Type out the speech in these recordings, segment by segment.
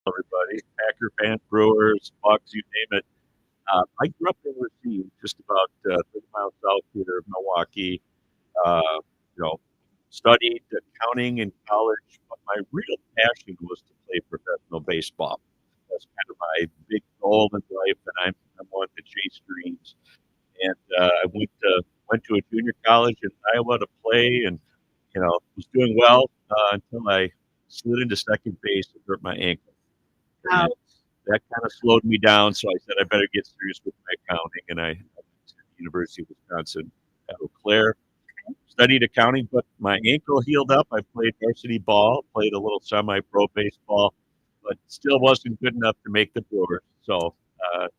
everybody. Packer fans, Brewers, Bucks, you name it. I grew up in Racine, just about 30 miles south here of Milwaukee. Uh, you know, Studied accounting in college, but my real passion was to play professional baseball. That's kind of my big goal in life, and I'm one to chase dreams. And I went to a junior college in Iowa to play, and was doing well until I slid into second base and hurt my ankle. And Wow. that kind of slowed me down. So I said I better get serious with my accounting, and I went to the University of Wisconsin at Eau Claire, studied accounting, but my ankle healed up. I played varsity ball, played a little semi-pro baseball, but still wasn't good enough to make the Brewers. So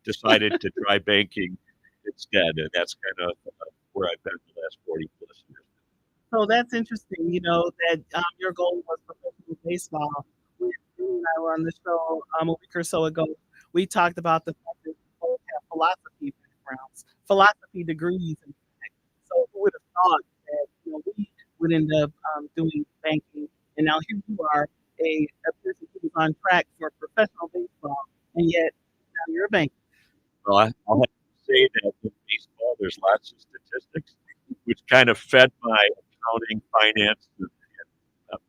decided to try banking instead, and that's kind of where I've been the last 40 plus years. So that's interesting, that your goal was professional baseball. When you and I were on the show a week or so ago, we talked about the fact that we both have philosophy backgrounds, philosophy degrees. In fact. So who would have thought that we would end up doing banking, and now here you are, a person who's on track for professional baseball, and yet now you're a banker. Well, I'll have to say that in baseball, there's lots of statistics, which kind of fed my accounting, finance, and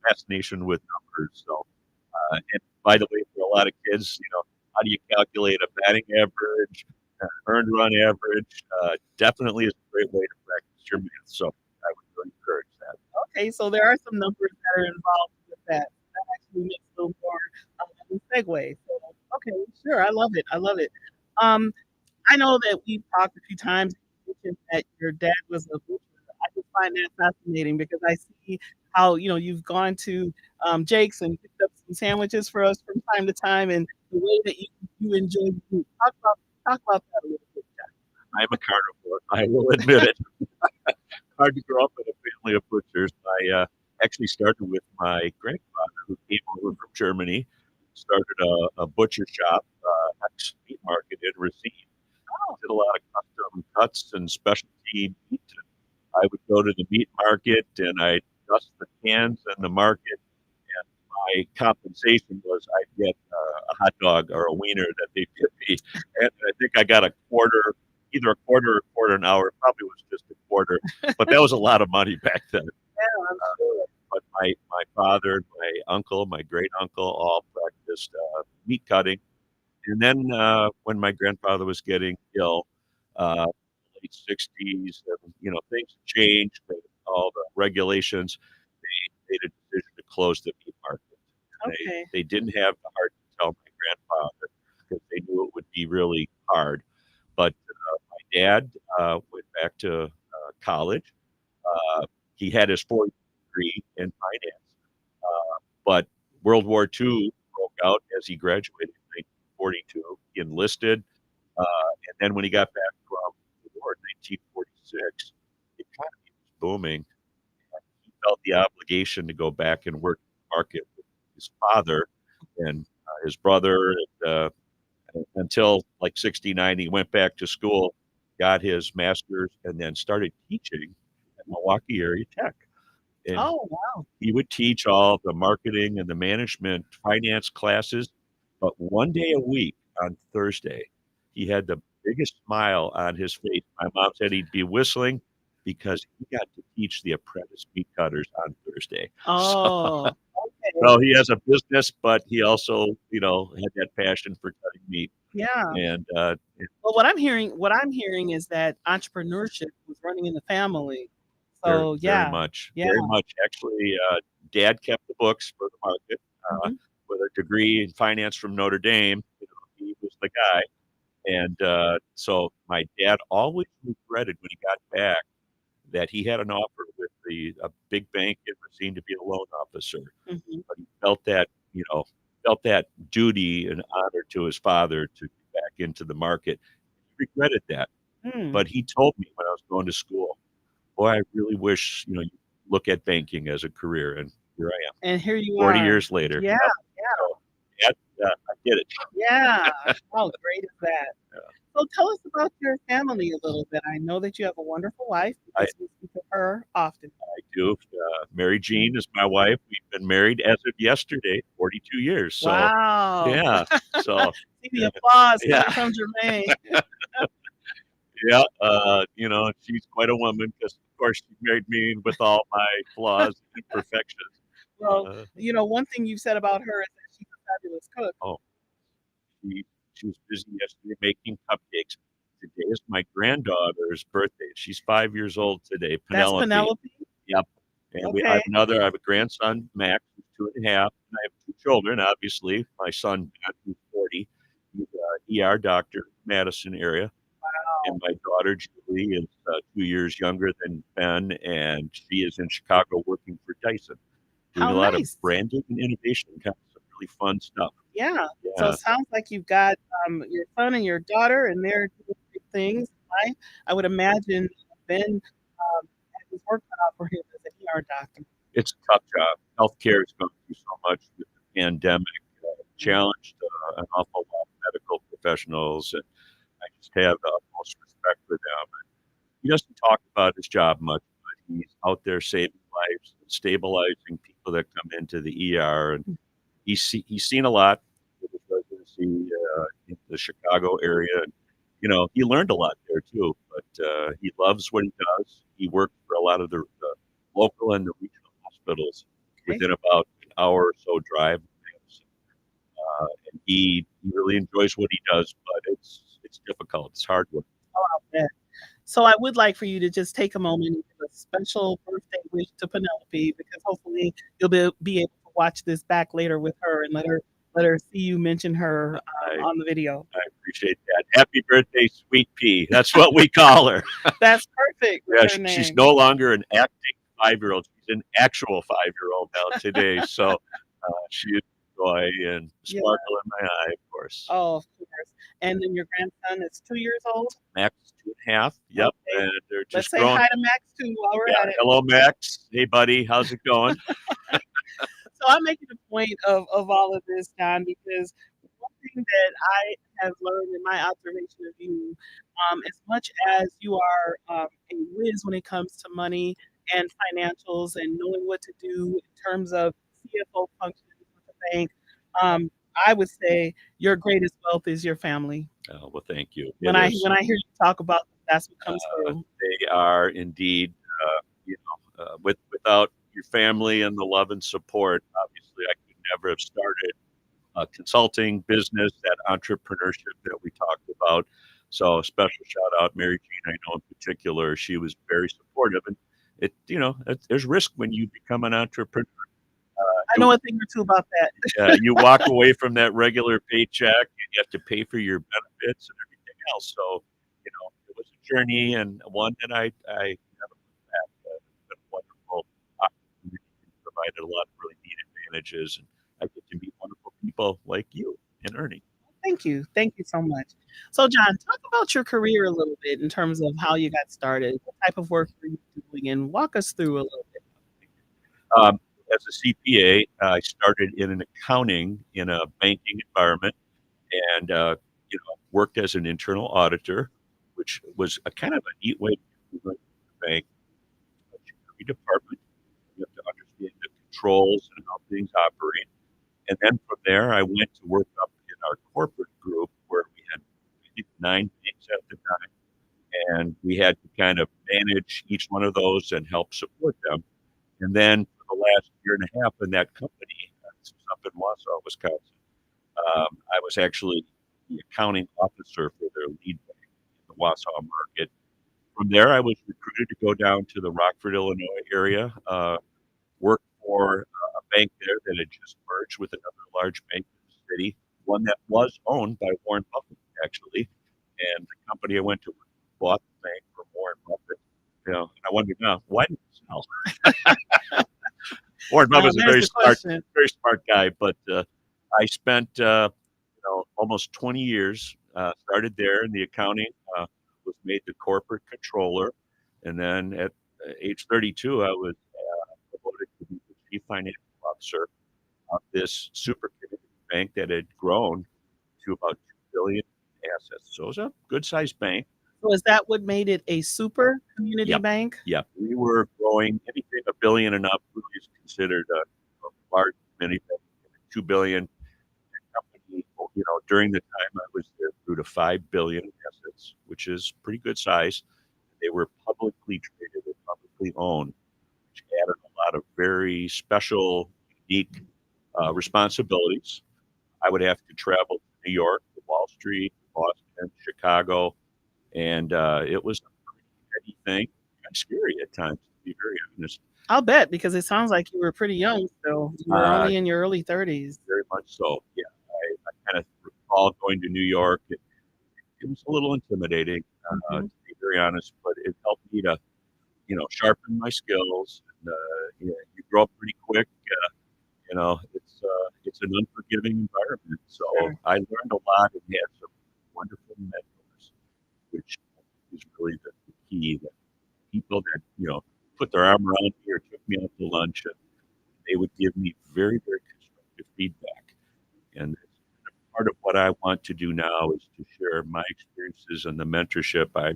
fascination with numbers. So, and by the way, for a lot of kids, how do you calculate a batting average, earned run average? Definitely is a great way to practice your math. So, I would really encourage that. Okay, so there are some numbers that are involved with that. That actually makes a little more of a segue. So, okay, sure, I love it. I love it. Um, I know that we've talked a few times. You mentioned that your dad was a butcher. I just find that fascinating because I see how you've gone to Jake's and picked up some sandwiches for us from time to time, and the way that you enjoy food. Talk about that a little bit, Jack. I'm a carnivore. I will admit it. Hard to grow up in a family of butchers. I actually started with my grandfather who came over from Germany, started a butcher shop, ex meat market in Racine. Oh, Did a lot of custom cuts and specialty meat. I would go to the meat market and I'd dust the cans in the market. And my compensation was I'd get a hot dog or a wiener that they give me. And I think I got a quarter, either a quarter or a quarter an hour. It probably was just a quarter, but that was a lot of money back then. yeah, I'm sure. But my father, my uncle, my great uncle all practiced meat cutting. And then when my grandfather was getting ill, late 60s, and, things changed, all the regulations. They made a decision to close the meat market. And Okay, they didn't have the heart to tell my grandfather because they knew it would be really hard. But my dad went back to college. Uh, he had his 4 degree in finance, but World War II broke out as he graduated in 1942. He enlisted, and then when he got back from the war in 1946, the economy was booming. He felt the obligation to go back and work in the market with his father and his brother. Until like 69, he went back to school, got his master's, and then started teaching at Milwaukee Area Tech. And oh wow. he would teach all the marketing and the management finance classes. But one day a week on Thursday, he had the biggest smile on his face. My mom said he'd be whistling because he got to teach the apprentice meat cutters on Thursday. So, Oh, okay. so he has a business, but he also, had that passion for cutting meat. Yeah. And Well, what I'm hearing is that entrepreneurship was running in the family. very, So very yeah, much, yeah. very much. Actually, Dad kept the books for the market Mhm. with a degree in finance from Notre Dame. He was the guy. And so my dad always regretted when he got back that he had an offer with a big bank in Racine to be a loan officer, Mhm. but he felt that duty and honor to his father to get back into the market. He regretted that, Mm. but he told me when I was going to school, "Boy, I really wish you look at banking as a career." And here I am, And here you 40 are. years later. Yeah, Yep. yeah, So I did it. yeah. How great is that? Yeah. So tell us about your family a little bit. I know that you have a wonderful wife I, because we speak of her often. do. Mary Jean is my wife. We've been married as of yesterday, 42 years. So, Wow. yeah. So, See the applause yeah. coming from Jermaine. Yeah. She's quite a woman because, of course, she married me with all my flaws and imperfections. Well, Uh, one thing you've said about her is that she's a fabulous cook. oh, she, she was busy yesterday making cupcakes. Today is my granddaughter's birthday. She's 5 years old today, That's Penelope. Penelope? Yep. And Okay. I have a grandson, Max, who's 2.5. And I have two children, obviously. My son, Ben, who's 40. He's an ER doctor in the Madison area. Wow. And my daughter, Julie, is 2 years younger than Ben, and she is in Chicago working for Dyson, doing How a lot of nice. branding and innovation, kind of some really fun stuff. Yeah. So Yeah. it sounds like you've got your son and your daughter, and they're doing big things. I would imagine Ben had his work cut out for him as an ER doctor. It's a tough job. Healthcare has gone through so much with the pandemic, challenged an awful lot of medical professionals, and I just have the utmost respect for them. And he doesn't talk about his job much, but he's out there saving lives and stabilizing people that come into the ER. And he's seen a lot with his residency in the Chicago area. And, he learned a lot there too, but he loves what he does. He worked for a lot of the local and the regional hospitals Okay. within about an hour or so drive. And he really enjoys what he does, but it's difficult. It's hard work. Oh, I'll bet. So I would like for you to just take a moment and give a special birthday wish to Penelope, because hopefully you'll be able to watch this back later with her and let her see you mention her on the video. I appreciate that. Happy birthday, Sweet Pea. That's what we call her. That's perfect. Yeah, Her name. she's no longer an acting 5-year-old. She's an actual 5-year-old now today. So she is joy and sparkle in my eye, of course. Oh, of course. And then your grandson is 2 years old? Max is 2.5. Yep. Okay. And they're Let's just say growing. hi to Max too while we're at it. Hello, Max. Hey, buddy. How's it going? So I'm making a point of all of this, John, because one thing that I have learned in my observation of you, as much as you are a whiz when it comes to money and financials and knowing what to do in terms of CFO functions with the bank, I would say your greatest wealth is your family. Oh, well, thank you. When I hear you talk about them, that's what comes through. They are indeed, without your family and the love and support, obviously I could never have started a consulting business, that entrepreneurship that we talked about. So a special shout out, Mary Jean, I know in particular, she was very supportive. And there's risk when you become an entrepreneur. I know a thing or two about that. You walk away from that regular paycheck, and you have to pay for your benefits and everything else. So, it was a journey and one that I never looked back. It's been a wonderful opportunity, provided a lot of really neat advantages, and I get to meet wonderful people like you and Ernie. Thank you. Thank you so much. So, John, talk about your career a little bit in terms of how you got started. What type of work were you doing? And walk us through a little bit. As a CPA, I started in an accounting in a banking environment, and worked as an internal auditor, which was a kind of a neat way to run the bank. Every department, you have to understand the controls and how things operate. And then from there, I went to work up in our corporate group where we had 9 banks at the time, and we had to kind of manage each one of those and help support them. And then for the last year and a half in that company, this was up in Wausau, Wisconsin, I was actually the accounting officer for their lead bank in the Wausau market. From there, I was recruited to go down to the Rockford, Illinois area, work for a bank there that had just merged with another large bank in the city, one that was owned by Warren Buffett, actually. And the company I went to bought the bank from Warren Buffett. And I wondered, why didn't it sell? Warren Buffett's a very smart guy, but I spent almost 20 years. Started there in the accounting, was made the corporate controller, and then at age 32, I was promoted to be the chief financial officer of this super community bank that had grown to about $2 billion in assets. So it was a good-sized bank. So is that what made it a super community Yep. bank? Yep. We were growing anything a billion and up really is considered a large community bank. 2 billion company, during the time I was there, grew to 5 billion in assets, which is pretty good size. They were publicly traded and publicly owned, which added a lot of very special, unique responsibilities. I would have to travel to New York, to Wall Street, Boston, Chicago, and it was a pretty heady thing. Kind of scary at times, to be very honest. I'll bet because it sounds like you were pretty young still. You were Uh, only in your early 30s. very much so. Yeah, I kind of recall going to New York. It was a little intimidating, to Mhm. be very honest, but it helped me to, sharpen my skills. And, you grow up pretty quick. It's an unforgiving environment. So Sure. I learned a lot and had some wonderful mentors, which is really the key. That people that put their arm around me or took me out to lunch, and they would give me very, very constructive feedback. And part of what I want to do now is to share my experiences and the mentorship I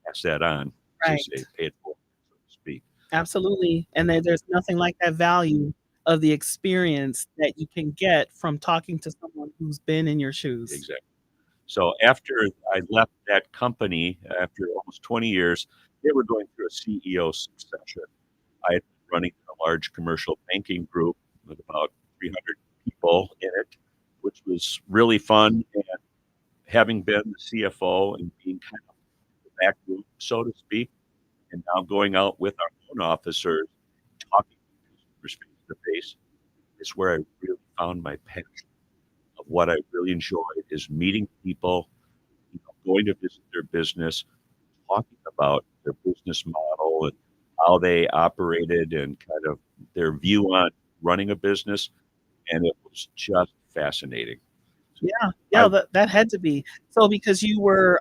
pass that on, as Right. they say, pay it forward, so to speak. Absolutely. And there's nothing like that value of the experience that you can get from talking to someone who's been in your shoes. Exactly. So after I left that company, after almost 20 years, they were going through a CEO succession. I had been running a large commercial banking group with about 300 people in it, which was really fun. And having been the CFO and being kind of the back room, so to speak, and now going out with our loan officers, talking to customers face to face, is where I really found my passion of what I really enjoyed is meeting people, going to visit their business, talking about their business model and how they operated and kind of their view on running a business. And it was just fascinating. Yeah, I yeah, that had to be. So because you were,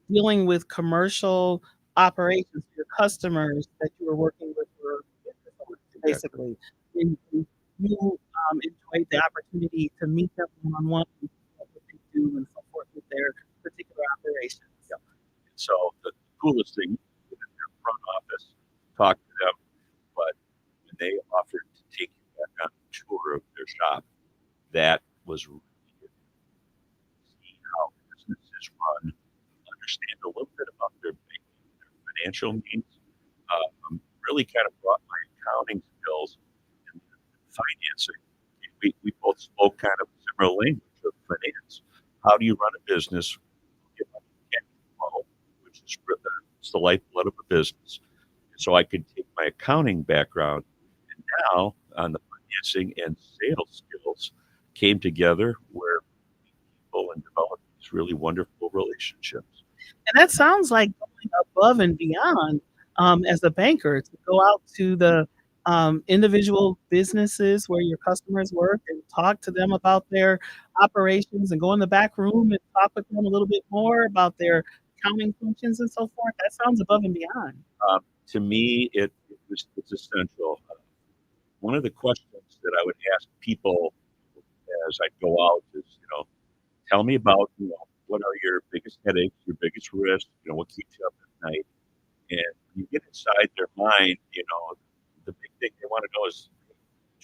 dealing with commercial operations, your customers that you were working with were business owners, exactly. basically, and you, enjoyed the opportunity to meet them one-on-one and see what they do and so forth with their particular operations. Yeah. So the coolest thing in their front office, talk to them, but when they offered to take you back on a tour of their shop, that was really good. See how businesses run, understand a little bit about their banking, their financial needs. Really kind of brought my accounting skills and financing. We both spoke kind of similar language of finance. How do you run a business? Get money cash flow, which is it's the lifeblood of a business. So I could take my accounting background and now on the financing and sales skills came together where people and developed these really wonderful relationships. And that sounds like going above and beyond, as a banker to go out to the, individual businesses where your customers work and talk to them about their operations and go in the back room and talk with them a little bit more about their accounting functions and so forth. That sounds above and beyond. To me, it's essential. One of the questions that I would ask people as I go out is, tell me about, what are your biggest headaches, your biggest risks, what keeps you up at night. And when you get inside their mind, the big thing they want to know is,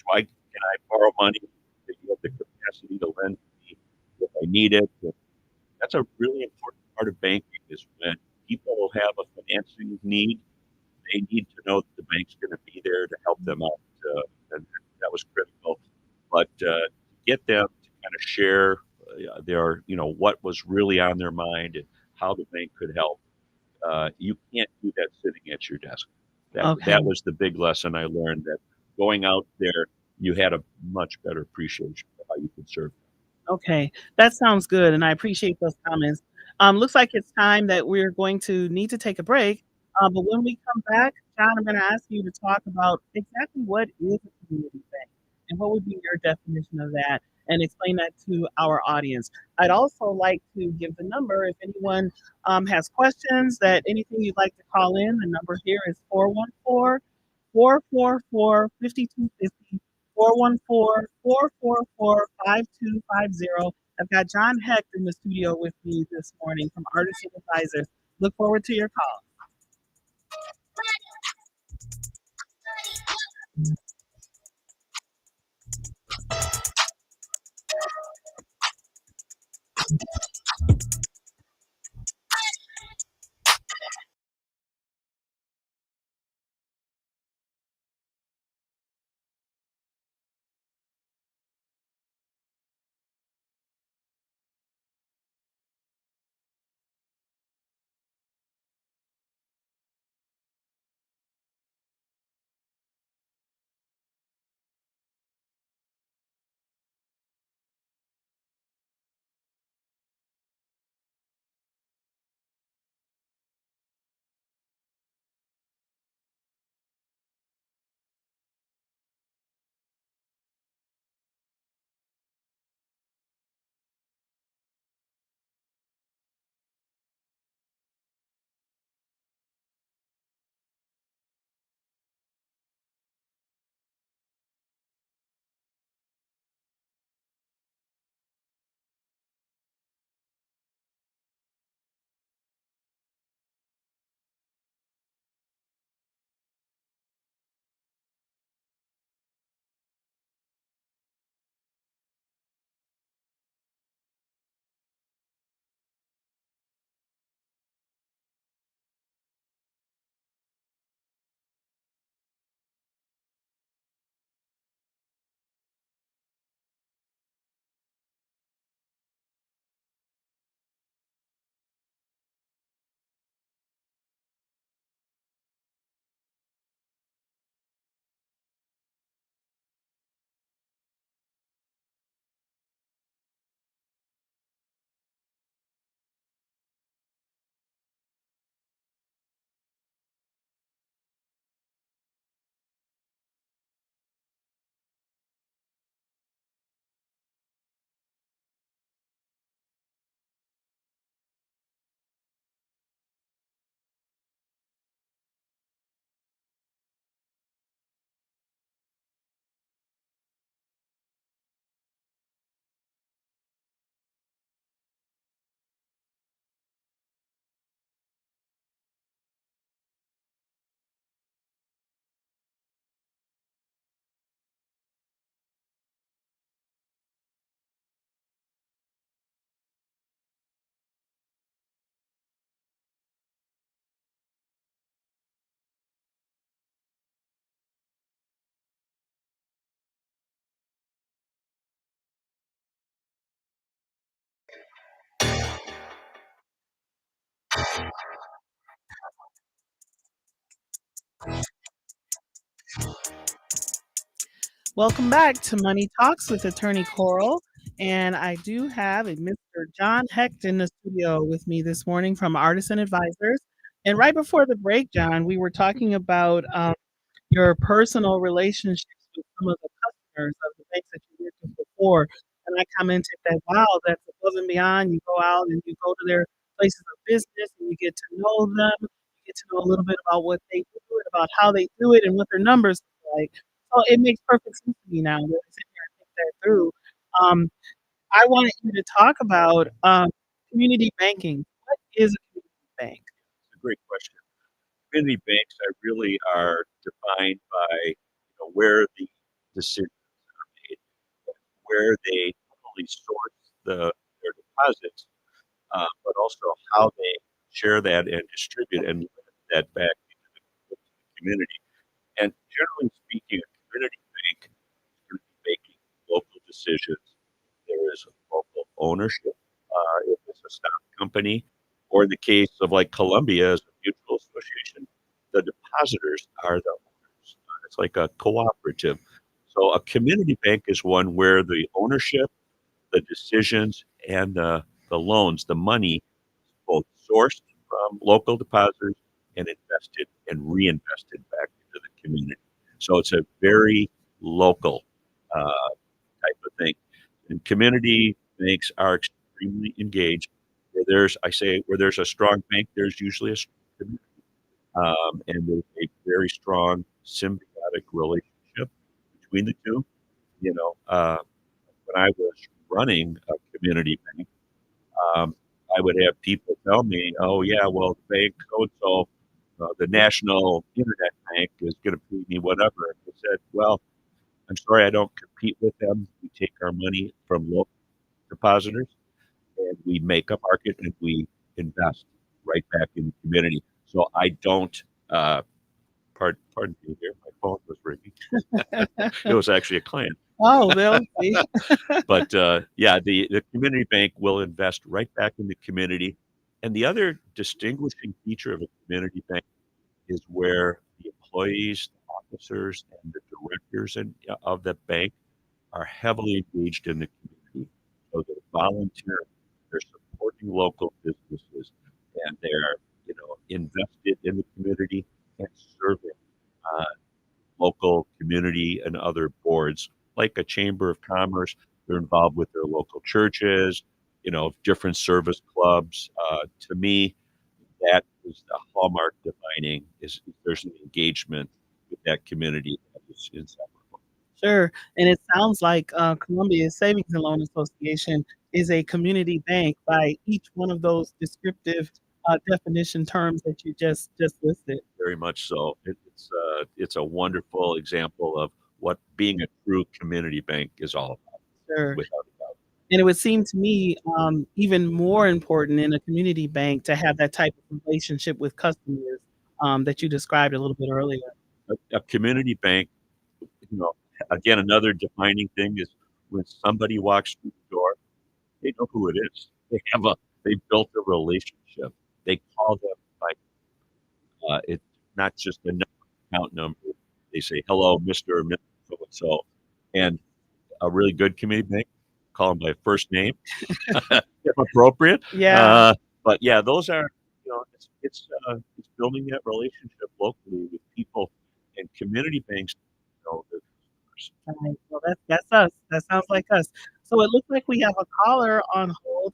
can I borrow money? Do you have the capacity to lend me if I need it? And that's a really important part of banking is when people have a financing need, they need to know that the bank's going to be there to help them out. And that was critical. But get them to kind of share what was really on their mind and how the bank could help. You can't do that sitting at your desk. Okay. That was the big lesson I learned. That going out there, you had a much better appreciation for how you could serve. Okay, that sounds good, and I appreciate those comments. Looks like it's time that we're going to need to take a break. But when we come back, John, I'm going to ask you to talk about exactly what is a community bank and what would be your definition of that, and explain that to our audience. I'd also like to give the number if anyone has questions, that anything you'd like to call in. The number here is 414 444 5250. 414 444 5250. I've got John Hecht in the studio with me this morning from Artisan Advisors. Look forward to your call. Welcome back to Money Talks with Attorney Coral. And I do have a Mr. John Hecht in the studio with me this morning from Artisan Advisors. And right before the break, John, we were talking about your personal relationships with some of the customers of the banks that you worked with before. And I commented that, wow, that's above and beyond. You go out and you go to their places of business and you get to know them. You get to know a little bit about what they do and about how they do it and what their numbers look like. So it makes perfect sense to me now that I sit here and think that through. Um, I wanted you to talk about community banking. What is a community bank? It's a great question. Community banks are really are defined by where the decisions are made, where they not only source their deposits, but also how they share that and distribute and lend that back into the community. And generally speaking, a community bank is going to be making local decisions. There is local ownership. If it's a stock company, or in the case of like Columbia as a mutual association, the depositors are the owners. It's like a cooperative. So a community bank is one where the ownership, the decisions, and the loans, the money, both sourced from local depositors and invested and reinvested back into the community. So it's a very local type of thing. And community banks are extremely engaged. I say, where there's a strong bank, there's usually a strong community. And there's a very strong symbiotic relationship between the two. You know, when I was running a community bank, um, I would have people tell me, "Oh yeah, well, bank so and so, the National Internet Bank is going to pay me whatever." I said, "Well, I'm sorry, I don't compete with them. We take our money from local depositors and we make a market and we invest right back in the community." So I don't. Uh, pardon me here. My phone was ringing. It was actually a client. Oh, they'll see. But yeah, the community bank will invest right back in the community. And the other distinguishing feature of a community bank is where the employees, the officers, and the directors of the bank are heavily engaged in the community. So they're volunteering, they're supporting local businesses, and they're invested in the community and serving uh, local community and other boards, like a chamber of commerce. They're involved with their local churches, different service clubs. To me, that is the hallmark defining is there's an engagement with that community that is inseparable. Sure. And it sounds like Columbia Savings and Loan Association is a community bank by each one of those descriptive definition terms that you just listed. Very much so. It's a wonderful example of what being a true community bank is all about, Sure. without a doubt. And it would seem to me even more important in a community bank to have that type of relationship with customers that you described a little bit earlier. A community bank, you know, again, another defining thing is when somebody walks through the door, they know who it is. They built a relationship. They call them by it's not just a account number. They say, "Hello, Mr. or Mrs. So and so," and a really good community bank call them by first name if appropriate. Yeah. But yeah, those are it's building that relationship locally with people and community banks. Their customers. Right. Well, that's us. That sounds like us. So it looks like we have a caller on hold.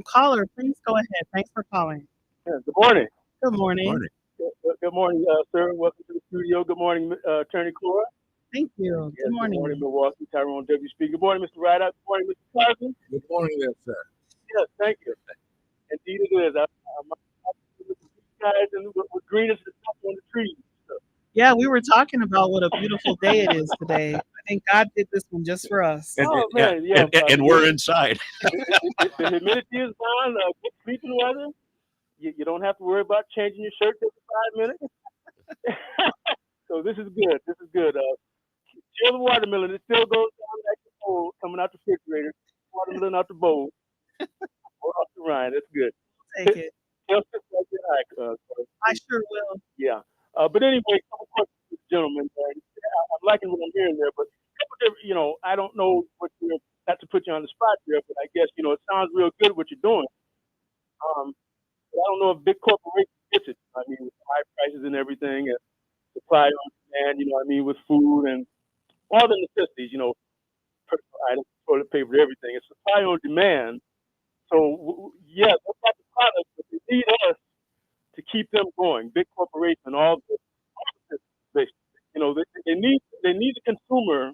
Caller, please go ahead. Thanks for calling. Yeah, good morning. Good morning. Morning. Good morning, sir. Welcome to the studio. Good morning, Attorney Cora. Thank you. Yes, Good morning. Good morning, Milwaukee. Tyrone W. Speaker. Good morning, Mr. Rideout. Good morning, Mr. Carson. Good morning, there, sir. Yes, thank you. Indeed it is. I'm with you guys and with green as the stuff on the trees. So, Yeah, we were talking about what a beautiful day it is today. I think God did this one just for us. And, oh, yeah, man, yeah. and we're inside. The humidity is down. Good sleeping weather. You don't have to worry about changing your shirt every 5 minutes. So this is good. This is good. Chill the watermelon. It still goes down like the bowl coming out the refrigerator. Watermelon out the bowl. Or off the rind. That's good. Take it. Tell Sister I said hi, I sure will. yeah. But anyway, a couple questions to the gentleman. I'm liking what I'm hearing there, but I don't know what you're, not to put you on the spot there, but I guess, it sounds real good what you're doing. But I don't know if big corporations gets it. I mean, with high prices and everything, and supply on demand, with food and all the necessities, personal items, toilet paper, everything. It's supply on demand. So, yeah, those type of products, but they need us to keep them going. Big corporations, all the they need the consumer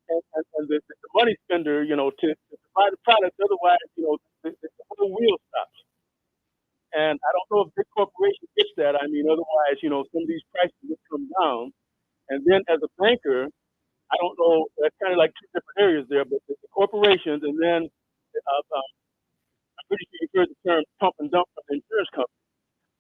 and the money spender, to provide the product. Otherwise, the whole wheel stops. And I don't know if big corporations gets that. I mean, otherwise, some of these prices would come down. And then as a banker, I don't know, that's kind of like two different areas there, but the corporations and then I'm pretty sure you've heard the term pump and dump from the insurance company.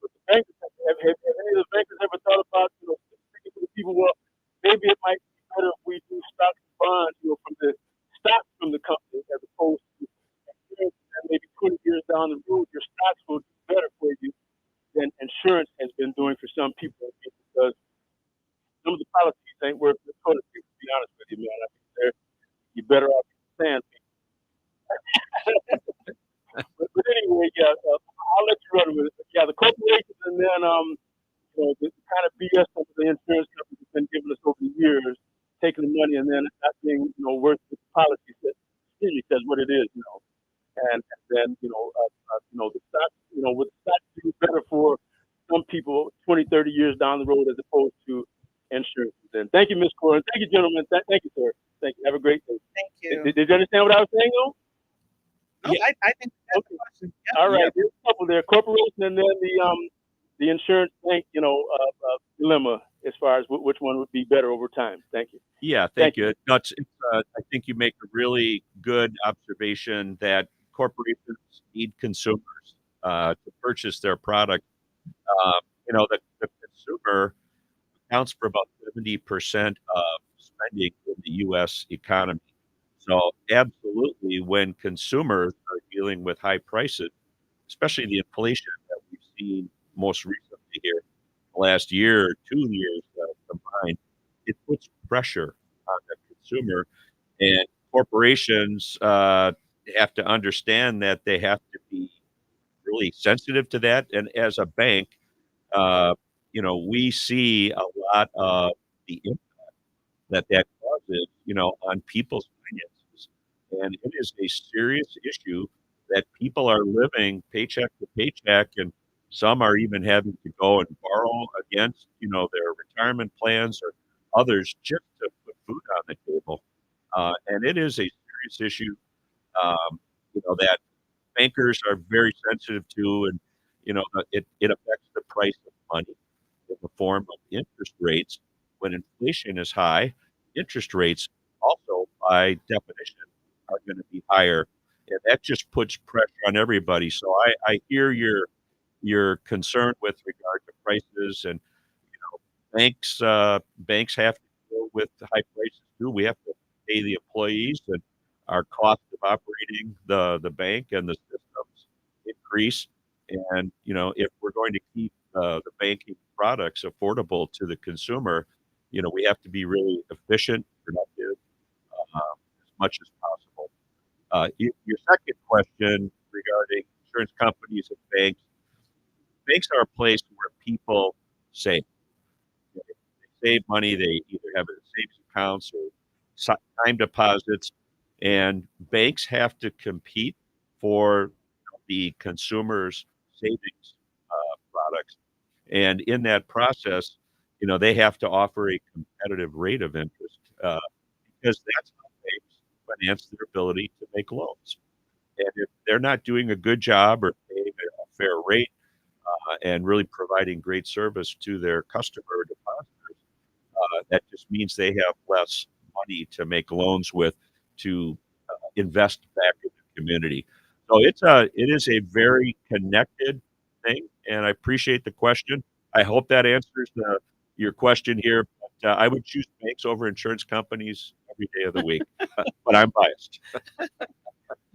But the bankers, have any of the bankers ever thought about, speaking to the people, well, maybe it might be better if we do stocks and bonds, from the stocks from the company as opposed to insurance, and maybe 20 years down the road, your stocks will do better for you than insurance has been doing for some people, because some of the policies ain't worth the toilet paper, to be honest with you, man. I think you're better off saying but anyway, yeah, I'll let you run with it. But yeah, the corporations and then the kind of BS that the insurance companies have been giving us over the years, taking the money and then it not being worth the policy says what it is, and then the stock with stock do better for some people 20, 30 years down the road as opposed to insurance. And thank you, Ms. Cora. Thank you, gentlemen. Thank you, sir. Thank you. Have a great day. Thank you. Did you understand what I was saying, though? No, Yeah. I think that's the Okay. question. All Yep. right. There's a couple there: corporation, and then the insurance bank. Dilemma as far as which one would be better over time. Thank you. Yeah, thank you. No, I think you make a really good observation that corporations need consumers to purchase their product. The consumer accounts for about 70% of spending in the U.S. economy. So, absolutely, when consumers are dealing with high prices, especially the inflation that we've seen most recently here, the last year or 2 years combined, it puts pressure on the consumer. And corporations have to understand that they have to be really sensitive to that. And as a bank, uh, we see a lot of the impact that causes, on people's finances. And it is a serious issue that people are living paycheck to paycheck, and some are even having to go and borrow against, their retirement plans or others just to put food on the table. And it is a serious issue, that bankers are very sensitive to, and it affects the price of money in the form of interest rates. When inflation is high, interest rates also, by definition, are going to be higher, and that just puts pressure on everybody. So I hear your concern with regard to prices, and banks have to deal with the high prices too. We have to pay the employees, and our cost of operating the bank and the systems increase. And if we're going to keep the banking products affordable to the consumer, we have to be really efficient, productive, as much as possible. Your second question regarding insurance companies and banks are a place where people save. They save money. They either have it in savings accounts or time deposits, and banks have to compete for the consumer's savings products. And in that process, they have to offer a competitive rate of interest because that's how banks finance their ability to make loans. And if they're not doing a good job or paying a fair rate and really providing great service to their customer depositors, that just means they have less money to make loans with to invest back in the community. So it is a very connected thing, and I appreciate the question. I hope that answers your question here. But I would choose banks over insurance companies every day of the week, but I'm biased.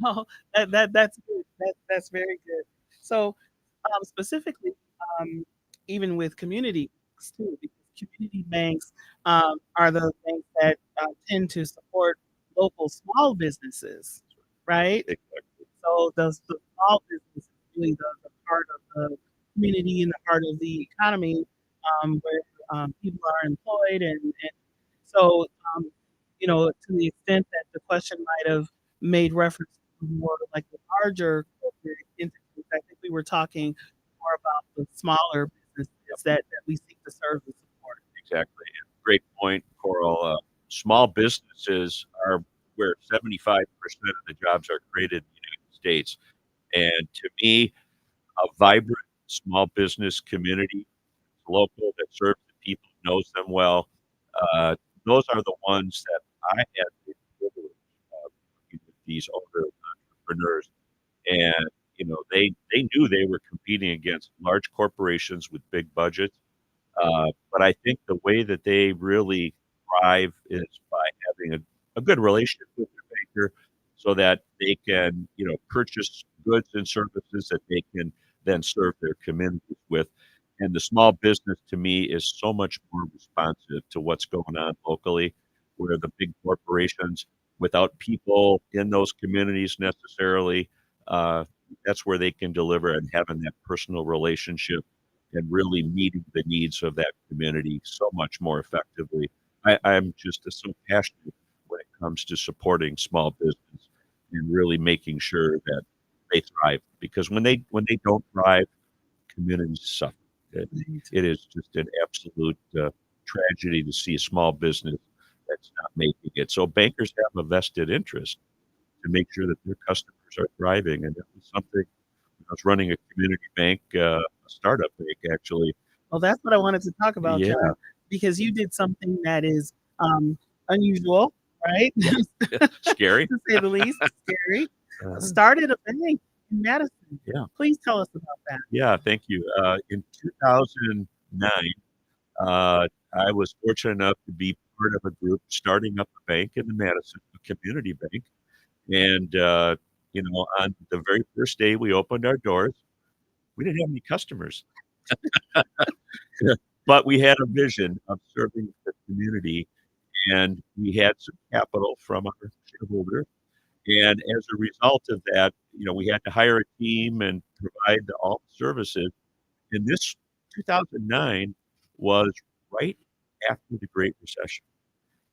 Oh, that's good. That's very good. So, specifically, um, even with community banks too, because community banks are the banks that tend to support local small businesses, right? Exactly. So the small business is really the part of the community and the part of the economy where people are employed, and so to the extent that the question might have made reference to more like the larger corporate entities, I think we were talking more about the smaller businesses that we seek to serve and support. Exactly. Great point, Coral. Small businesses are where 75% of the jobs are created in the United States. And to me, a vibrant small business community, local, that serves the people, knows them well, uh, those are the ones that I had the privilege of working with these older entrepreneurs. And, they knew they were competing against large corporations with big budgets. But I think the way that they really thrive is by having a good relationship with their banker so that they can, purchase goods and services that they can then serve their communities with. And the small business to me is so much more responsive to what's going on locally, where the big corporations, without people in those communities necessarily, uh, that's where they can deliver, and having that personal relationship and really meeting the needs of that community so much more effectively. I'm just so passionate when it comes to supporting small business and really making sure that they thrive. Because when they don't thrive, communities suffer. It is just an absolute tragedy to see a small business that's not making it. So bankers have a vested interest to make sure that their customers are thriving. And that was something I was running a community bank, a startup bank, actually. Well, that's what I wanted to talk about, Yeah. John, because you did something that is unusual, right? Scary. To say the least, scary. Uh, Started a bank in Madison. Yeah. Please tell us about that. Yeah, thank you. In 2009, I was fortunate enough to be part of a group starting up a bank in the Madison, a community bank. And, on the very first day we opened our doors, we didn't have any customers. But we had a vision of serving the community, and we had some capital from our shareholders. And as a result of that, we had to hire a team and provide all the services. And this 2009 was right after the Great Recession,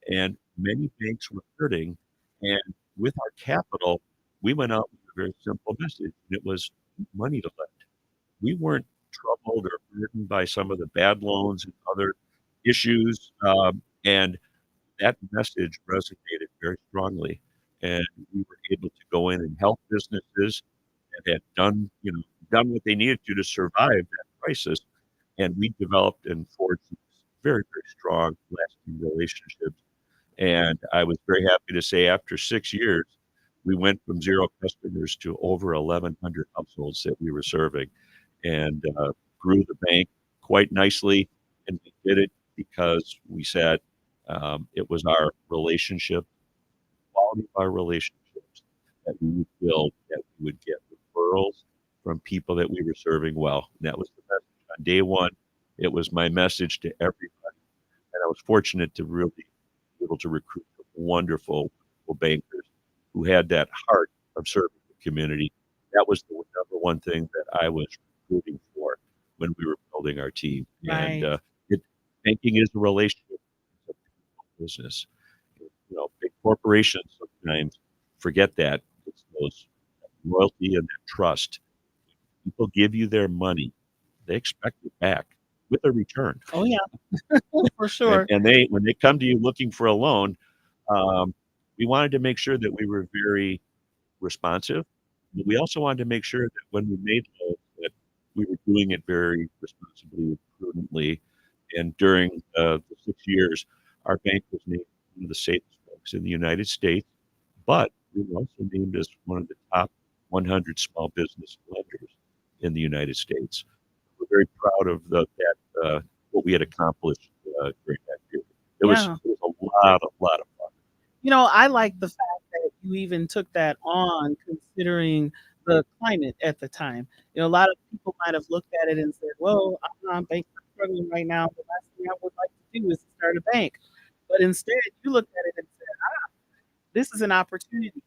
and many banks were hurting. And with our capital, we went out with a very simple message, and it was money to lend. We weren't troubled or burdened by some of the bad loans and other issues. And that message resonated very strongly. And we were able to go in and help businesses that had done what they needed to survive that crisis. And we developed and forged these very, very strong, lasting relationships. And I was very happy to say after 6 years, we went from 0 customers to over 1,100 households that we were serving, and grew the bank quite nicely. And we did it because we said it was our relationship, quality of our relationships that we would build, that we would get referrals from people that we were serving well. And that was the message on day one. It was my message to everybody. And I was fortunate to really be able to recruit wonderful, wonderful bankers who had that heart of serving the community. That was the number one thing that I was recruiting for when we were building our team. Right. And banking is a relationship, it's a people business. Big corporations sometimes forget that. It's that loyalty and that trust. People give you their money, they expect it back with a return. Oh yeah, for sure. And when they come to you looking for a loan, we wanted to make sure that we were very responsive. But we also wanted to make sure that when we made loans, that we were doing it very responsibly and prudently. And during the 6 years, our bank was named one of the safest banks in the United States, but we were also named as one of the top 100 small business lenders in the United States. We're very proud of what we had accomplished during that period. It was a lot of fun. I like the fact that you even took that on, considering the climate at the time. A lot of people might have looked at it and said, "Well, I'm banks are struggling right now. The last thing I would like to do is to start a bank." But instead, you looked at it and said, "This is an opportunity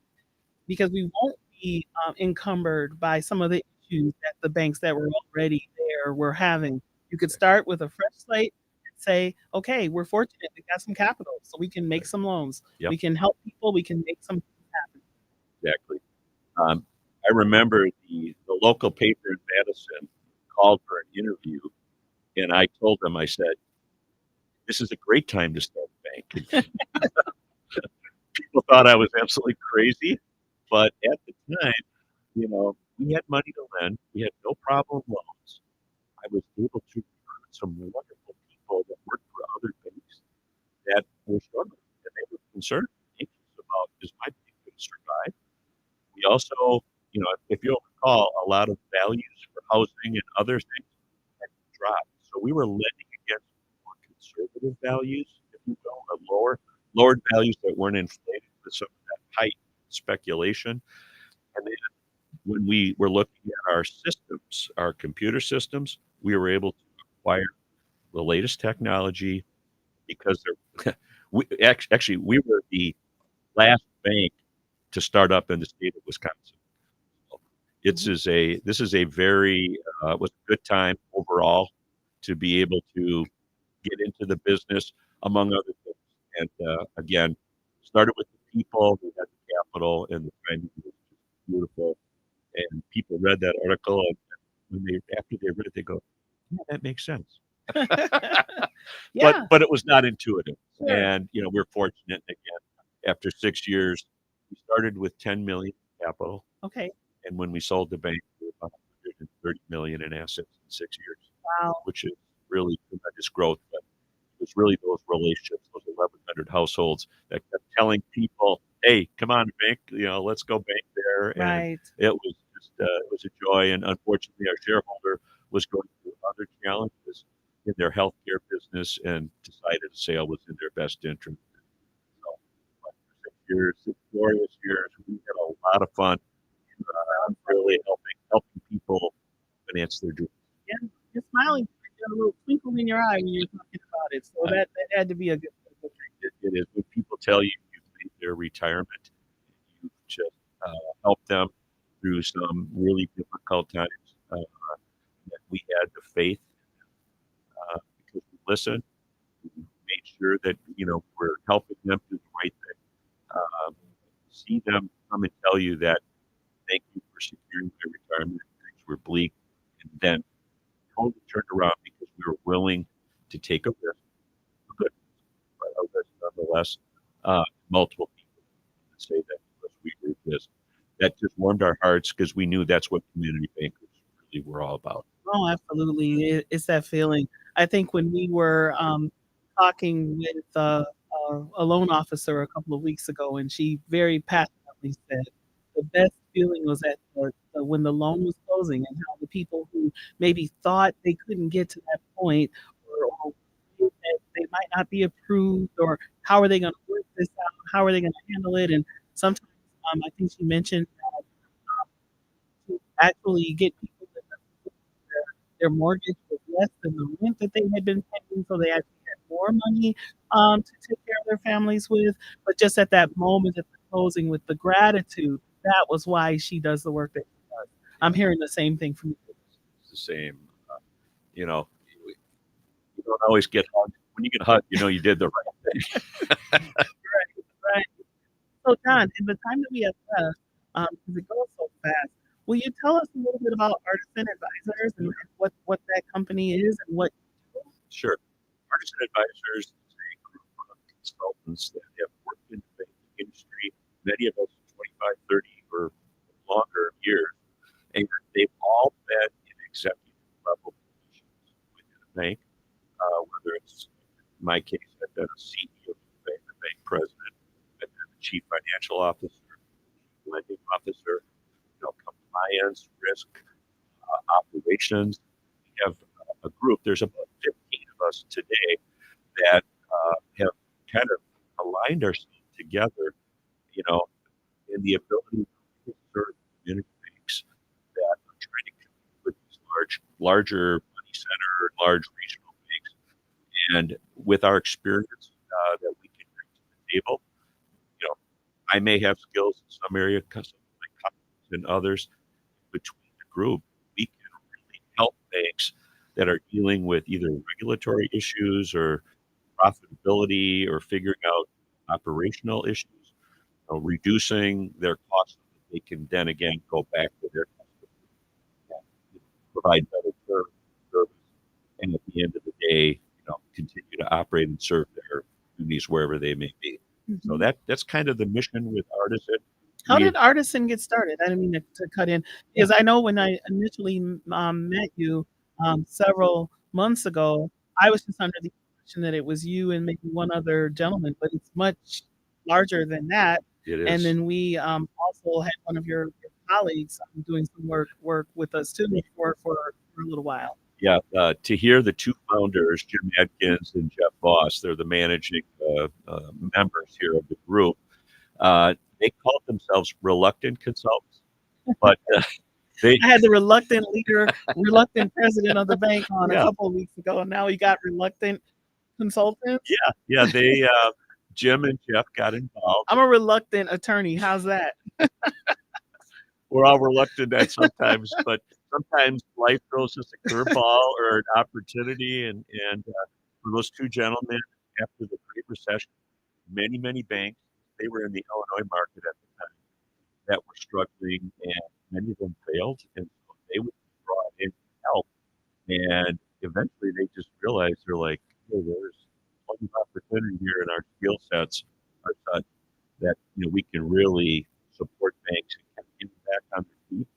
because we won't be encumbered by some of the issues that the banks that were already there were having." You could start with a fresh slate and say, "Okay, we're fortunate. We got some capital, so we can make some loans. Yep. We can help people. We can make some things happen." Exactly. I remember the local paper in Madison called for an interview, and I told them, I said, "This is a great time to start a bank." People thought I was absolutely crazy, but at the time, we had money to lend. We had no problem loans. I was able to recruit some wonderful people that worked for other banks that were struggling, and they were concerned, anxious about, is my bank going to survive? We also, if you'll recall, a lot of values for housing and other things had dropped. So we were lending against more conservative values, if you will, lowered values that weren't inflated with some of that height speculation. And then when we were looking at our systems, our computer systems, we were able to acquire the latest technology because we were the last bank to start up in the state of Wisconsin. So this is a very was a good time overall to be able to get into the business, among other things. And again, started with the people who had the capital, and the timing was just beautiful. And people read that article, and after they read it, they go, "Yeah, that makes sense." Yeah. But it was not intuitive. Sure. And, we're fortunate again, after 6 years, we started with 10 million capital, Okay. and when we sold the bank, we were about 130 million in assets in 6 years, Wow. which is really tremendous growth. But it was really those relationships, those 1,100 households that kept telling people, "Hey, come on, bank, let's go bank there." And Right. it was just, it was a joy. And unfortunately, our shareholder was going through other challenges in their healthcare business and decided a sale was in their best interest. So, but for 6 years, 6 glorious years, we had a lot of fun, really helping people finance their dreams. Yeah, you're smiling. You got a little twinkle in your eye when you're talking about it. So that had to be a good thing. It is when people tell you you've made their retirement, you've just helped them through some really difficult times. That we had the faith because we listened, we made sure that we're helping them do the right thing. See them come and tell you that thank you for securing my retirement. Things were bleak, and then totally turned around because we were willing to take a risk, a good but a risk nonetheless. Multiple people say that to us. We were just that just warmed our hearts because we knew that's what community bankers really were all about. Oh, absolutely. It's that feeling. I think when we were talking with a loan officer a couple of weeks ago, and she very passionately said the best feeling was at when the loan was closing, and how the people who maybe thought they couldn't get to that point, or that they might not be approved, or how are they going to work this out? How are they going to handle it? And sometimes I think she mentioned that to actually get people that their mortgage was less than the rent that they had been paying, so they actually had more money to take care of their families with. But just at that moment at the closing, with the gratitude, that was why she does the work that she does. I'm hearing the same thing from you. It's the same. You know, you don't always get hugged. When you get hugged, you did the right thing. Right. So, John, in the time that we have left, because it goes so fast, will you tell us a little bit about Artisan Advisors and what that company is and what you do? Sure. Artisan Advisors is a group of consultants that have worked in the banking industry, many of us 25, 30, or longer years, and they've all been in executive level positions within a bank, whether it's, in my case, I've been a CEO of the bank president, I've been the chief financial officer, lending officer, compliance, risk, operations. We have a group, there's about 15 of us today that have kind of aligned ourselves together, in the ability to serve community banks that are trying to compete with these larger money center, large regional banks. And with our experience that we can bring to the table, I may have skills in some area, some of my colleagues and others. Between the group, we can really help banks that are dealing with either regulatory issues or profitability or figuring out operational issues, reducing their costs so that they can then again go back to their customers and provide better service, and at the end of the day, continue to operate and serve their communities wherever they may be. So that's kind of the mission with Artisan. How did Artisan get started? I didn't mean to cut in, because I know when I initially met you several months ago, I was just under the impression that it was you and maybe one other gentleman, but it's much larger than that. It And is. then we also had one of your colleagues doing some work with us too for a little while. Yeah, to hear the two founders, Jim Adkins and Jeff Voss, they're the managing members here of the group. They called themselves reluctant consultants, but I had the reluctant leader, reluctant president of the bank on a Yeah. couple of weeks ago, and now we got reluctant consultants. Yeah, they Jim and Jeff got involved. I'm a reluctant attorney. How's that? We're all reluctant at sometimes, but sometimes life throws us a curveball or an opportunity. And for those two gentlemen, after the Great Recession, many banks, they were in the Illinois market at the time, that were struggling, and many of them failed, and so they would be brought in to help. And eventually, they just realized they're like, "Hey, there's plenty of opportunity here in our sets are such that we can really support banks and kind of get them back on their feet,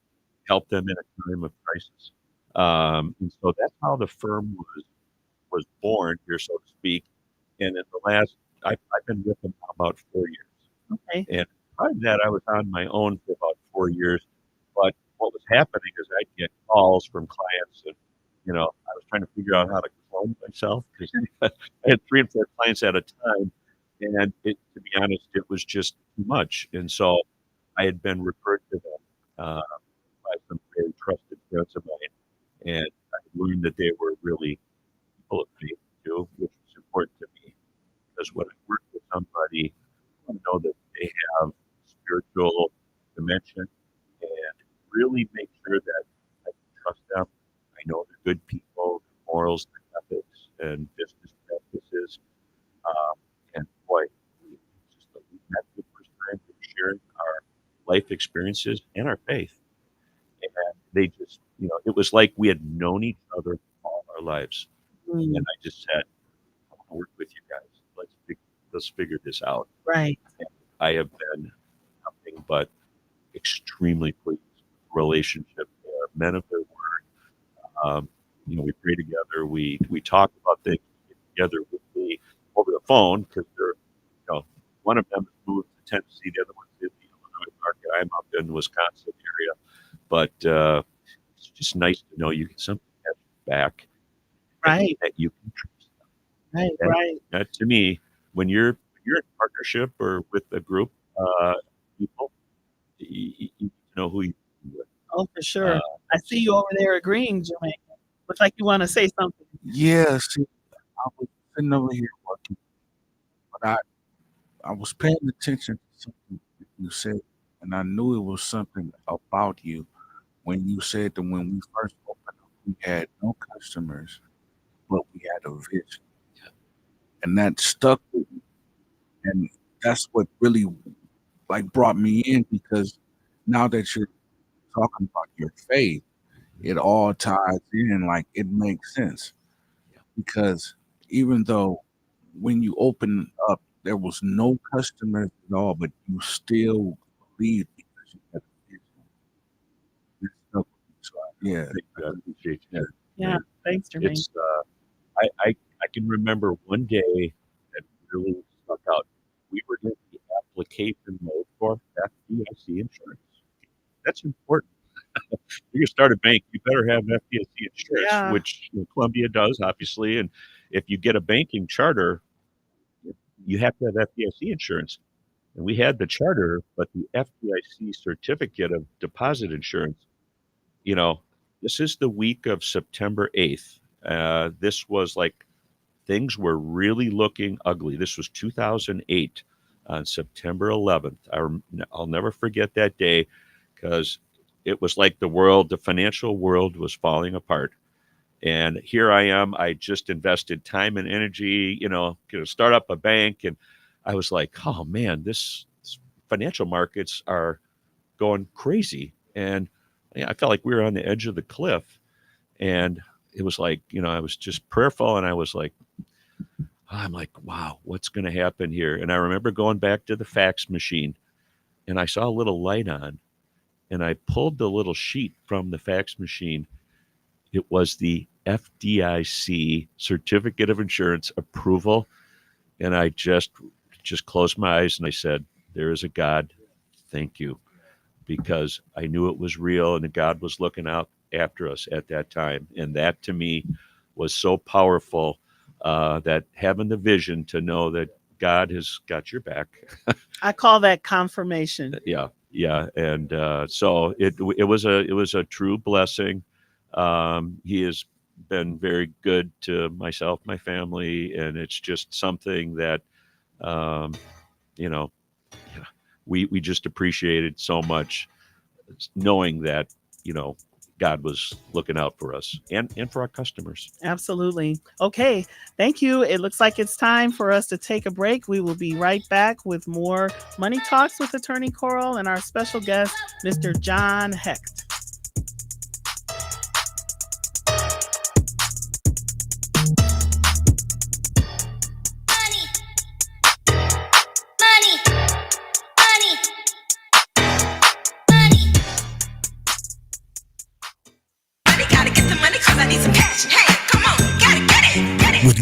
help them in a time of crisis. And so that's how the firm was born here, so to speak. And in the last, I've been with them now about 4 years. Okay. And prior to that, I was on my own for about 4 years. But what was happening is I'd get calls from clients, and I was trying to figure out how to clone myself because I had 3 and 4 clients at a time, and to be honest, it was just too much. And so I had been referred to them by some very trusted friends of mine, and I learned that they were really people of faith too, which was important to me because when I work with somebody, I know that they have spiritual dimension and really make sure that I can trust them. I know they're good people, their morals, their ethics, and business practices. And boy, just we met the first time we were sharing our life experiences and our faith. And they just, it was like we had known each other all our lives. Mm, And I just said, I want to work with you guys. Let's figure this out. right. And I have been nothing but extremely pleased with the relationship. They are men of their word. We pray together. We talk about things together with me over the phone because one of them has moved to Tennessee, the other one's in the Illinois market. I'm up in the Wisconsin area, but it's just nice to know you can something have back, Right. that you can trust them. Right. That, Right. that to me, when you're in partnership or with a group, people, you need to know who you're with. Oh, for sure. Uh, I see you over there agreeing, Jermaine. Looks like you want to say something. Yeah, see, I was sitting over here working, but I was paying attention to something that you said, and I knew it was something about you when you said that when we first opened up, we had no customers, but we had a vision, and that stuck with me, and that's what really like brought me in because now that you're talking about your faith, it all ties in, like it makes sense because even though when you open up there was no customers at all, but you still believed because you had a vision. It stuck with me. So yeah, Thank you. I appreciate you. Yeah. Thanks, Jermaine. It's I can remember one day that really stuck out. We were in the application mode for FDIC insurance. That's important. You're gonna start a bank, you better have FDIC insurance, Yeah. which Columbia does, obviously. And if you get a banking charter, you have to have FDIC insurance. And we had the charter, but the FDIC certificate of deposit insurance, this is the week of September 8th. This was like things were really looking ugly. This was 2008 on September 11th. I'll never forget that day because it was like the financial world was falling apart. And here I am. I just invested time and energy, to start up a bank. And I was like, oh man, this financial markets are going crazy. And I felt like we were on the edge of the cliff. And it was like, I was just prayerful. And I'm like, wow, what's going to happen here? And I remember going back to the fax machine and I saw a little light on. And I pulled the little sheet from the fax machine. It was the FDIC certificate of insurance approval. And I just closed my eyes and I said, there is a God. Thank you. Because I knew it was real and that God was looking out after us at that time. And that to me was so powerful that having the vision to know that God has got your back. I call that confirmation. Yeah. And so it was a true blessing. He has been very good to myself, my family, and it's just something that, we just appreciated so much, knowing that, God was looking out for us and for our customers. Absolutely. Okay. Thank you. It looks like it's time for us to take a break. We will be right back with more Money Talks with Attorney Coral and our special guest, Mr. John Hecht.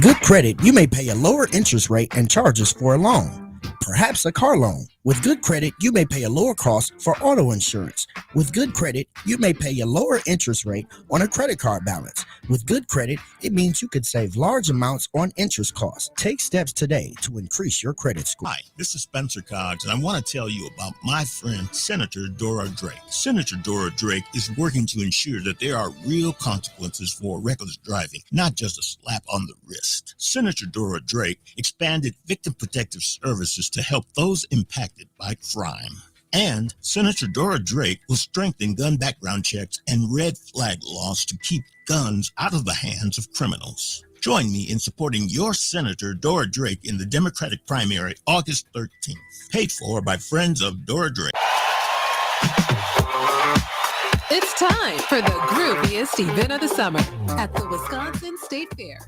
good credit, you may pay a lower interest rate and charges for a loan. Perhaps a car loan. With good credit, you may pay a lower cost for auto insurance. With good credit, you may pay a lower interest rate on a credit card balance. With good credit, it means you could save large amounts on interest costs. Take steps today to increase your credit score. Hi, this is Spencer Coggs, and I want to tell you about my friend Senator Dora Drake. Senator Dora Drake is working to ensure that there are real consequences for reckless driving, not just a slap on the wrist. Senator Dora Drake expanded Victim Protective Services to help those impacted by crime. And Senator Dora Drake will strengthen gun background checks and red flag laws to keep guns out of the hands of criminals. Join me in supporting your Senator Dora Drake in the Democratic primary August 13th. Paid for by Friends of Dora Drake. It's time for the grooviest event of the summer at the Wisconsin State Fair.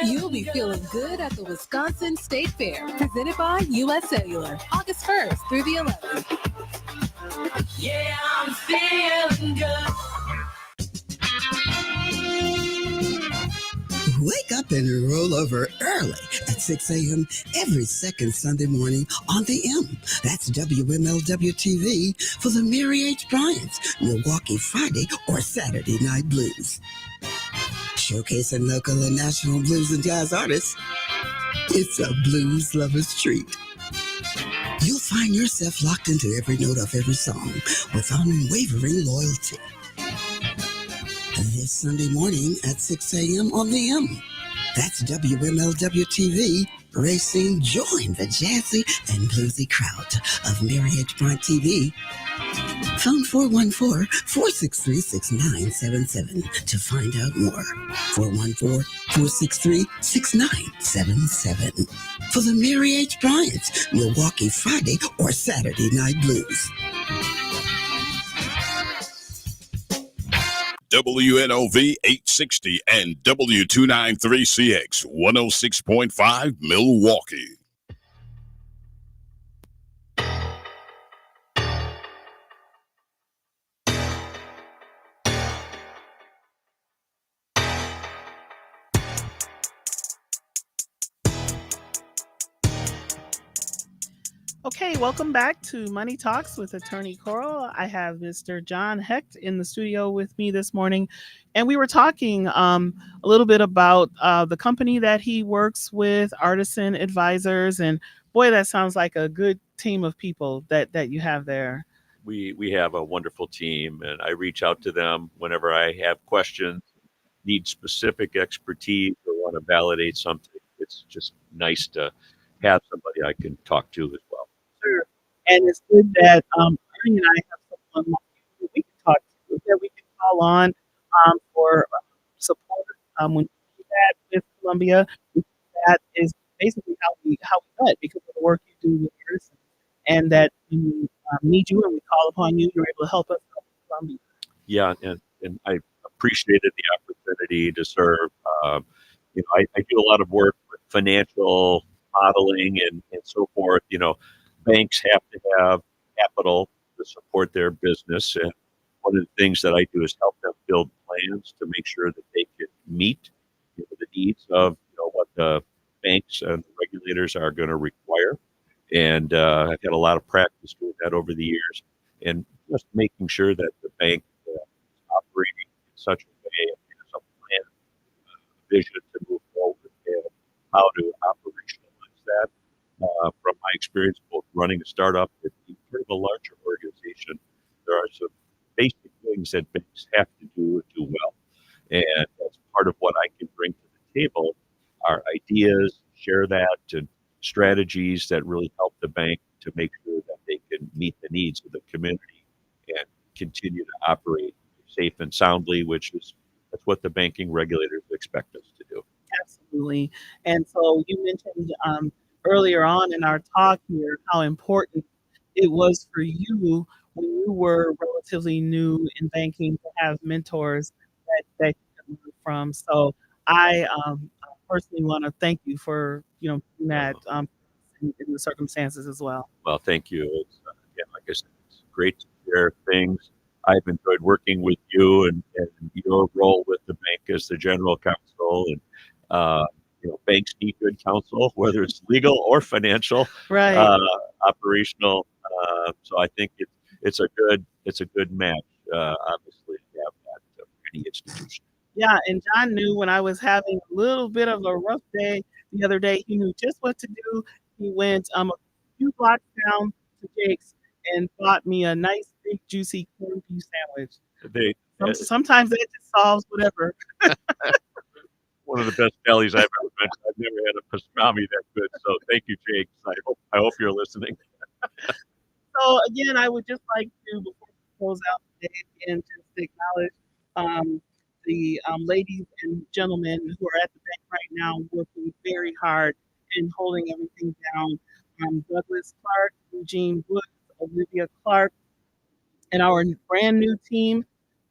You'll be feeling good at the Wisconsin State Fair, presented by U.S. Cellular, August 1st through the 11th. Yeah, I'm feeling good. Wake up and roll over early at 6 a.m. every second Sunday morning on the M. That's WMLW-TV for the Mary H. Bryant's Milwaukee Friday or Saturday Night Blues. Showcasing local and national blues and jazz artists, it's a blues lover's treat. You'll find yourself locked into every note of every song with unwavering loyalty. This Sunday morning at 6 a.m. on the M. That's WMLW-TV, racing join the jazzy and bluesy crowd of Mary H. Bryant TV. Phone 414-463-6977 to find out more. 414-463-6977 for the Mary H. Bryant's Milwaukee Friday or Saturday Night Blues. WNOV 860 and W293CX 106.5 Milwaukee. Okay, welcome back to Money Talks with Attorney Coral. I have Mr. John Hecht in the studio with me this morning, and we were talking a little bit about the company that he works with, Artisan Advisors, and boy, that sounds like a good team of people that you have there. We have a wonderful team, and I reach out to them whenever I have questions, need specific expertise, or want to validate something. It's just nice to have somebody I can talk to as well. Sure. And it's good that Ernie and I have someone like you we can talk to, that we can call on for support when we do that with Columbia. That is basically how we met, because of the work you do with Artisan, and that when we need you and we call upon you, you're able to help us help Columbia. Yeah, and I appreciated the opportunity to serve. I do a lot of work with financial modeling and so forth. Banks have to have capital to support their business, and one of the things that I do is help them build plans to make sure that they can meet the needs of what the banks and the regulators are going to require. And I've had a lot of practice doing that over the years, and just making sure that the bank is operating in such a way and has a plan, vision to move forward, and how to operationalize that. From my experience both running a startup and part of a larger organization, there are some basic things that banks have to do and do well. And that's part of what I can bring to the table are ideas, share that, and strategies that really help the bank to make sure that they can meet the needs of the community and continue to operate safe and soundly, that's what the banking regulators expect us to do. Absolutely. And so you mentioned earlier on in our talk here how important it was for you when you were relatively new in banking to have mentors that you could learn from. So I personally want to thank you for doing that in the circumstances as well. Well, thank you. Again, like I said, it's great to share things. I've enjoyed working with you and your role with the bank as the general counsel. And banks need good counsel, whether it's legal or financial, Right. operational. So I think it's a good match. Obviously, to have that for any institution. Yeah, and John knew when I was having a little bit of a rough day the other day. He knew just what to do. He went a few blocks down to Jake's and bought me a nice big juicy corned beef sandwich. Sometimes that just solves whatever. One of the best delis I've ever been to. I've never had a pastrami that good. So thank you, Jake. I hope you're listening. So again, I would just like to, before we close out today, again, just to acknowledge the ladies and gentlemen who are at the bank right now working very hard and holding everything down. Douglas Clark, Eugene Woods, Olivia Clark, and our brand new team,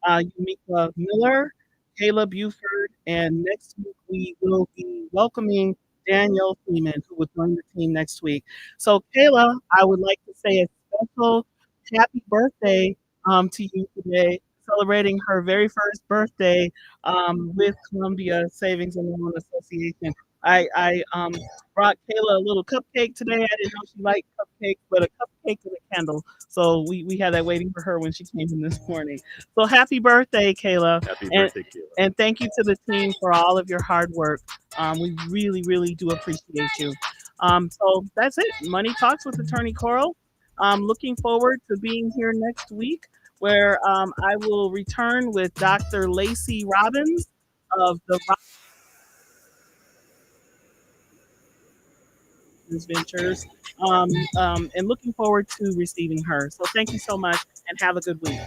Yumika Miller, Kayla Buford, and next week we will be welcoming Danielle Freeman, who will join the team next week. So Kayla, I would like to say a special happy birthday to you today, celebrating her very first birthday with Columbia Savings and Loan Association. I brought Kayla a little cupcake today. I didn't know she liked cupcakes, but a cupcake and a candle. So we had that waiting for her when she came in this morning. So happy birthday, Kayla. Happy birthday, Kayla. And thank you to the team for all of your hard work. We really, really do appreciate you. So that's it. Money Talks with Attorney Coral. Looking forward to being here next week, where I will return with Dr. Lacey Robbins of the Ventures, and looking forward to receiving her. So thank you so much and have a good week.